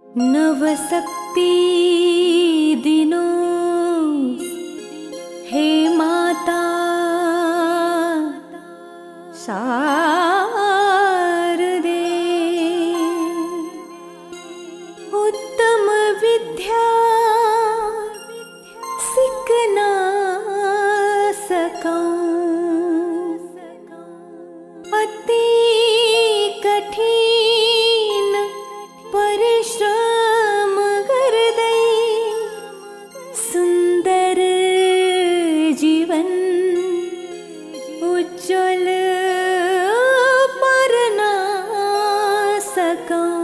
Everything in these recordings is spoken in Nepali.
नवशक्ति दिनो हे माता शारदे, उत्तम विद्या सिखना सकूं, अति कठिन परिश्रम कर दे, सुंदर जीवन उज्जवल परना सकूं।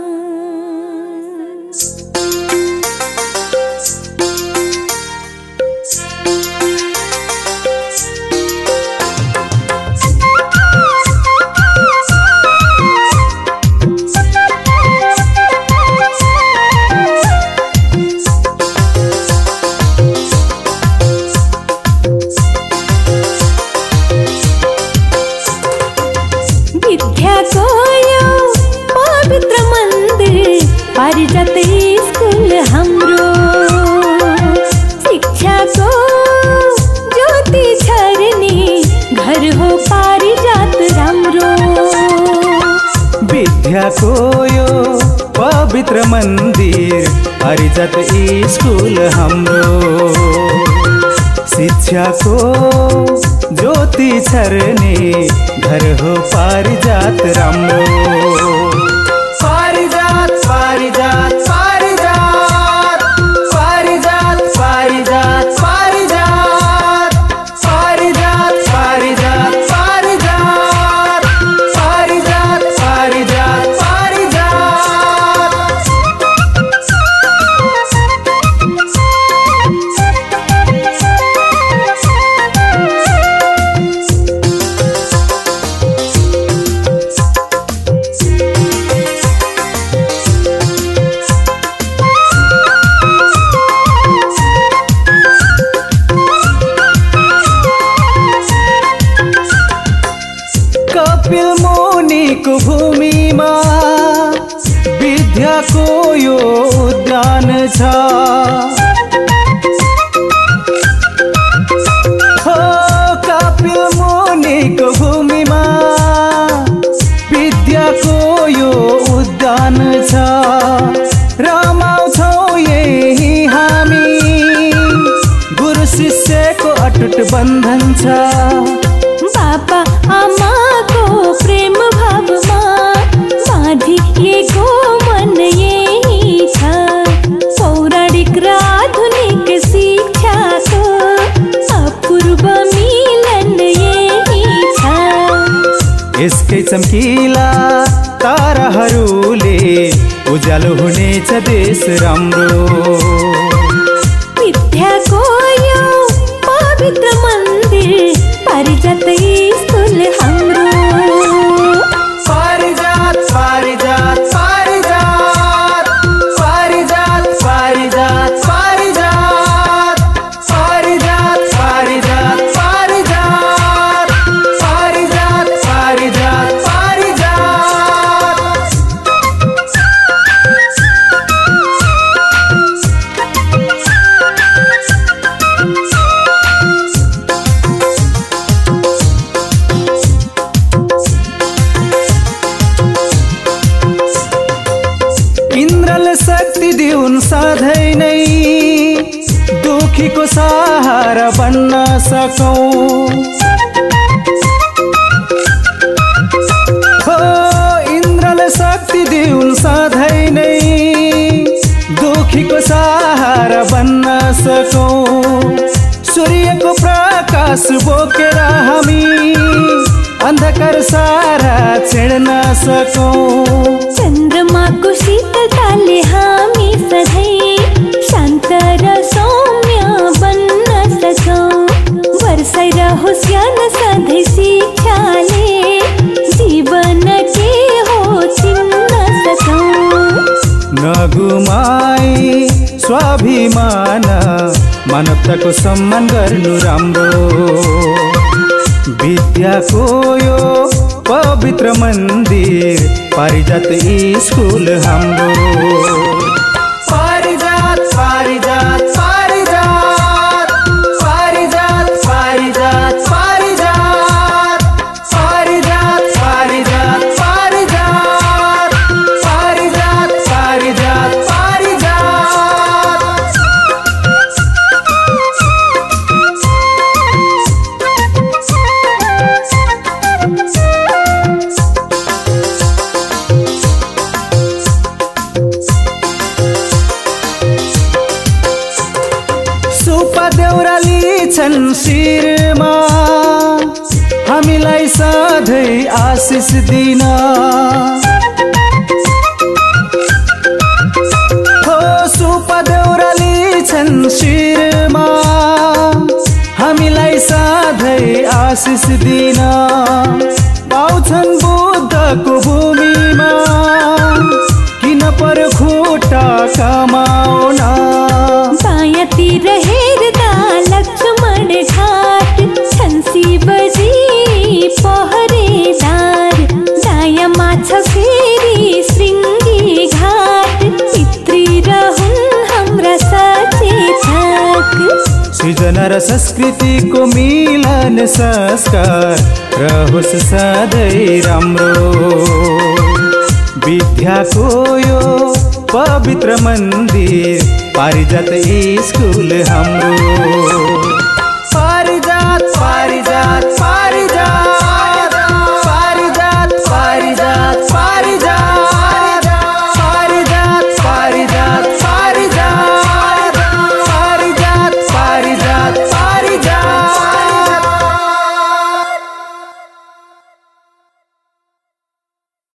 विद्या को यो पवित्र मंदिर, पारिजात स्कूल हमरो, शिक्षा को ज्योति झरनी, घर हो पारिजात रामरो। विद्या को यो पवित्र मंदिर, पारिजात स्कूल हमरो, शिक्षा को ज्योति झरने, घर हो पारिजात रामरो। पारिजात पारिजात पारिजात पारिजात पारिजात पारिजात पारिजात पारिजात पारिजात पारिजात पारिजात कपिल मुनि को भूमि में विद्या को यो उद्यान छ। हो कपिल मुनि को भूमि में विद्या को यो उद्यान छ। रमाउँछौं यही हामी, गुरु शिष्य को अटुट बन्धन छ। बाबा आमा को प्रेम भाव बाँधिएको मन यही छ। पौराणिक र आधुनिक शिक्षाको अपूर्व मिलन यही छ। यसकै चम्किला ताराहरूले उज्यालो हुनेछ देश राम्रो। विद्याको यो पवित्र मन्दिर, पारिजात स्कूल हाम्रो। पारिजात पारिजात पारिजात पारिजात पारिजात पारिजात पारिजात पारिजात पारिजात पारिजात पारिजात इन्द्रले शक्ति दिउन् सधैँ नै, दुखीको सहारा बन्न सकौं। हो इन्द्रले शक्ति दिउन् सधैँ नै, दुखीको सहारा बन्न सकौं। सूर्यको प्रकाश बोकेर हामी अन्धकार सारा छेड्न सकौं। चन्द्रमाको शीतलताले हामी सधैँ शान्त र सौम्य बन्न सकौं। वर्षाइरहोस् ज्ञान सधैँ शिक्षाले, जीवन के हो चिन्न सकौं। नगुमाई स्वाभिमान, मानवताको सम्मान गर्नु राम्रो। विद्या को यो पवित्र मंदिर, पारिजात स्कूल हाम्रो। छन् शिरमा हामीलाई सधैँ आशिष दिन हो सुपदेउराली छन् शिरमा हामीलाई सधैँ आशिष दिन पाउँछन् बुद्धको भूमिमा किन पर खुट्टा कमाउन बायाँतिर हेर्दा लक्ष्मण घाट छन् शिवजी पहरेदार दायाँमा छ फेरि श्रृङ्गी घाट पितृ रहन् हाम्रा सचेतक सृजना र संस्कृतिको मिलन संस्कार रहोस् सधैँ राम्रो विद्याको यो पवित्र मन्दिर पारिजात स्कुल हाम्रो पारिजात पारिजात